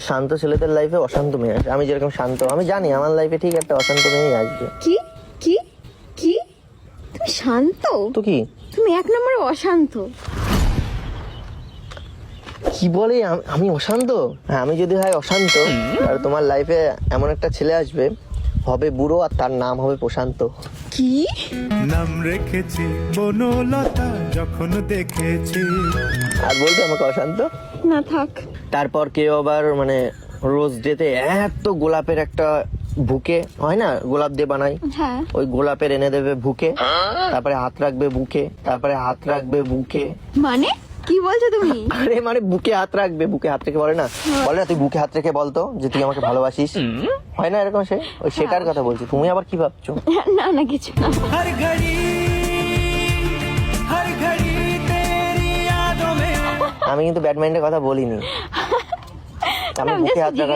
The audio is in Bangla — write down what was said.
শান্ত ছেলেদের লাইফে অশান্ত মেয়ে আসে। আমি যেরকম শান্ত, আমি জানি আমার লাইফে ঠিক একটা অশান্ত মেয়েই আসবে। কি কি কি তুমি শান্ত? তো কি তুমি এক নম্বরে অশান্ত। কি বলে আমি অশান্ত? হ্যাঁ, আমি যদি হয় অশান্ত, আর তোমার লাইফে এমন একটা ছেলে আসবে, হবে বুড়ো, আর তার নাম হবে প্রশান্ত। কি? নাম রেখেছি বনলতা যখন দেখেছি। আর বলবে আমাকে অশান্ত? না থাক। তারপর কেউ আবার মানে রোজ ডেতে এত গোলাপের একটা বুকে হয় না, গোলাপ দিয়ে বানাই, হ্যাঁ ওই গোলাপের এনে দেবে বুকে, তারপরে হাত রাখবে বুকে, তারপরে হাত রাখবে বুকে। মানে কি বলছো তুমি? আরে মানে বুকে হাত রাখবে, বুকে হাত রেখে বলে না, বলে না তুই বুকে হাত রেখে বলতো যে তুই আমাকে ভালোবাসিস, হয় না এরকম? সে ওই সেটার কথা বলছি। তুমি আবার কি ভাবছো? না না কিছু না। हर घड़ी तेरी यादों में। আমি কিন্তু ব্যাডমিন্টনের কথা বলিনি। আমি না, বুকে just হাত রাখা